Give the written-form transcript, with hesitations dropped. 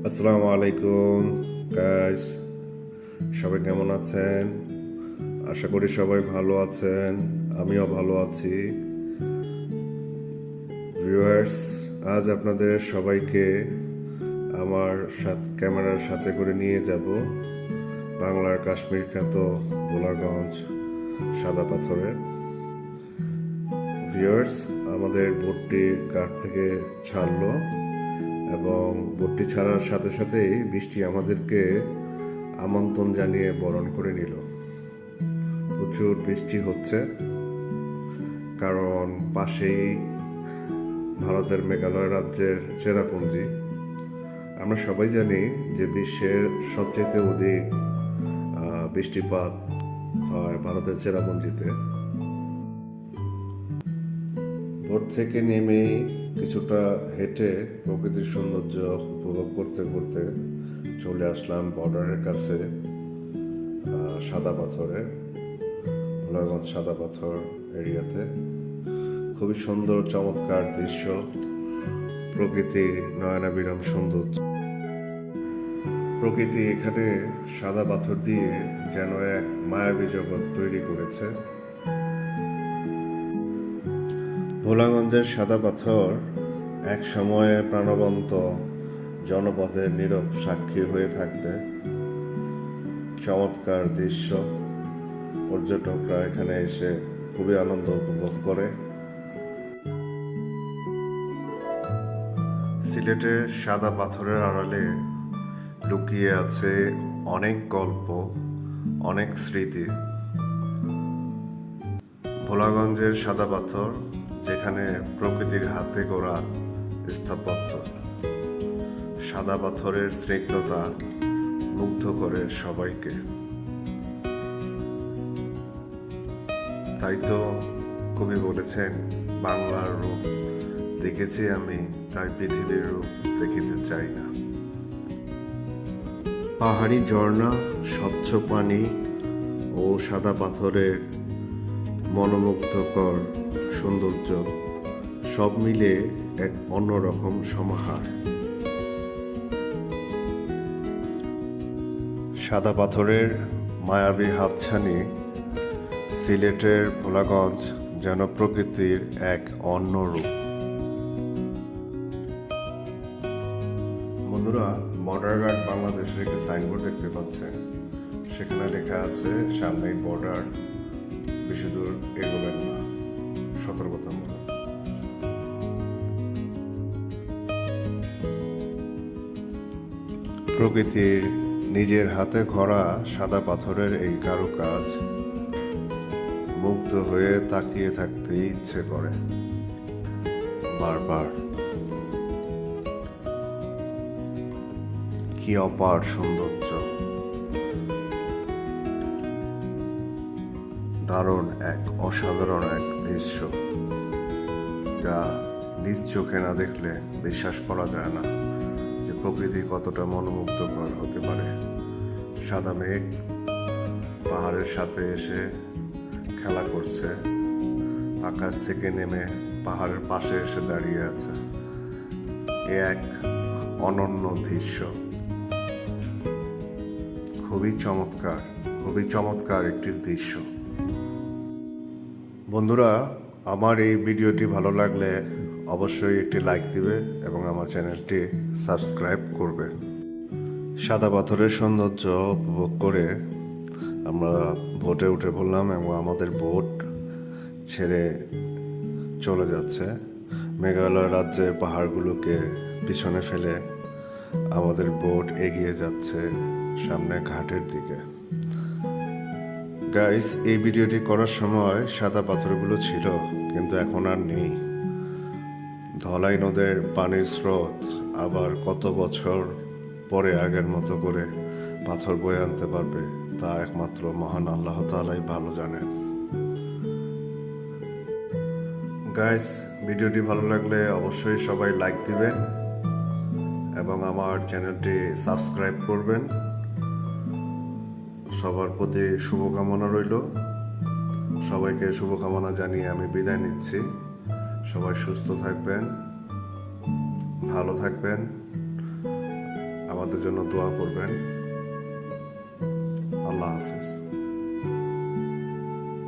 আসসালামু আলাইকুম গাইস, সবাই কেমন আছেন? আশা করি সবাই ভালো আছেন। আমিও ভালো আছি। ভিউয়ার্স, আজ আপনাদের সবাইকে আমার ক্যামেরার সাথে করে নিয়ে যাব বাংলার কাশ্মীর খ্যাত ভোলাগঞ্জ সাদা পাথরের। ভিউয়ার্স, আমাদের বোটটি ঘাট থেকে ছাড়লো এবং বোটটি ছাড়ার সাথে সাথেই বৃষ্টি আমাদেরকে আমন্ত্রণ জানিয়ে বরণ করে নিল। প্রচুর বৃষ্টি হচ্ছে, কারণ পাশেই ভারতের মেঘালয় রাজ্যের চেরাপুঞ্জি। আমরা সবাই জানি যে বিশ্বের সবচেয়ে অধিক বৃষ্টিপাত হয় ভারতের চেরাপুঞ্জিতে। বোট থেকে নেমে কিছুটা হেঁটে প্রকৃতির সৌন্দর্য উপভোগ করতে করতে চলে আসলাম বর্ডারের কাছে, সাদা পাথরে, ভোলাগঞ্জ সাদা পাথর এরিয়াতে। খুবই সুন্দর চমৎকার দৃশ্য, প্রকৃতির নয়নাবিরাম সৌন্দর্য। প্রকৃতি এখানে সাদা পাথর দিয়ে যেন এক মায়াবী জগৎ তৈরি করেছে। ভোলাগঞ্জের সাদা পাথর এক সময়ে প্রাণবন্ত জনপদের নীরব সাক্ষী হয়ে থাকবে। চমৎকার দৃশ্য, পর্যটকরা এখানে এসে খুবই আনন্দ উপভোগ করে। সিলেটের সাদা পাথরের আড়ালে লুকিয়ে আছে অনেক গল্প, অনেক স্মৃতি। ভোলাগঞ্জের সাদা পাথর, যেখানে প্রকৃতির হাতে গড়া স্থাপত্য, সাদা পাথরের স্নিগ্ধতা মুগ্ধ করে সবাইকে। তাই তো কবি বলেছেন, বাংলার রূপ দেখেছি আমি, তাই পৃথিবীর রূপ দেখিতে চাই না। পাহাড়ি ঝর্ণা, স্বচ্ছ পানি ও সাদা পাথরের মনোমুগ্ধকর সৌন্দর্য সব মিলে এক অন্যরকম সমাহার। সাদা পাথরের মায়াবী হাতছানি সিলেটের ভোলাগঞ্জ যেন প্রকৃতির এক অন্য রূপ। বন্ধুরা, বর্ডার গার্ড বাংলাদেশের একটি সাইনবোর্ড দেখতে পাচ্ছেন। সেখানে লেখা আছে, সামনেই বর্ডার, বেশি দূর এগোবেন না, সতর্কতামূলক। প্রকৃতির নিজের হাতে গড়া সাদা পাথরের এই কারুকাজ মুগ্ধ হয়ে তাকিয়ে থাকতে ইচ্ছে করে বারবার। কি অপার সৌন্দর্য, দারুণ এক অসাধারণ এক দৃশ্য, যা নিজ চোখে না দেখলে বিশ্বাস করা যায় না যে প্রকৃতি কতটা মনোমুগ্ধকর হতে পারে। সাদা মেঘ পাহাড়ের সাথে এসে খেলা করছে, আকাশ থেকে নেমে পাহাড়ের পাশে এসে দাঁড়িয়ে আছে। এ এক অনন্য দৃশ্য, খুবই চমৎকার, খুবই চমৎকার একটি দৃশ্য। বন্ধুরা, আমার এই ভিডিওটি ভালো লাগলে অবশ্যই একটি লাইক দিবে এবং আমার চ্যানেলটি সাবস্ক্রাইব করবে। সাদা পাথরের সৌন্দর্য উপভোগ করে আমরা বোটে উঠে পড়লাম এবং আমাদের বোট ছেড়ে চলে যাচ্ছে। মেঘালয় রাজ্যের পাহাড়গুলোকে পিছনে ফেলে আমাদের বোট এগিয়ে যাচ্ছে সামনে ঘাটের দিকে। গাইস, এই ভিডিওটি করার সময় সাদা পাথরগুলো ছিল, কিন্তু এখন আর নেই। ধলাই নদের পানির স্রোত আবার কত বছর পরে আগের মতো করে পাথর বয়ে আনতে পারবে, তা একমাত্র মহান আল্লাহ তাআলাই ভালো জানেন। গাইস, ভিডিওটি ভালো লাগলে অবশ্যই সবাই লাইক দিবেন এবং আমার চ্যানেলটি সাবস্ক্রাইব করবেন। সবার প্রতি শুভকামনা রইল। সবাইকে শুভকামনা জানিয়ে আমি বিদায় নিচ্ছি। সবাই সুস্থ থাকবেন, ভালো থাকবেন। আমাদের জন্য দোয়া করবেন। আল্লাহ হাফেজ।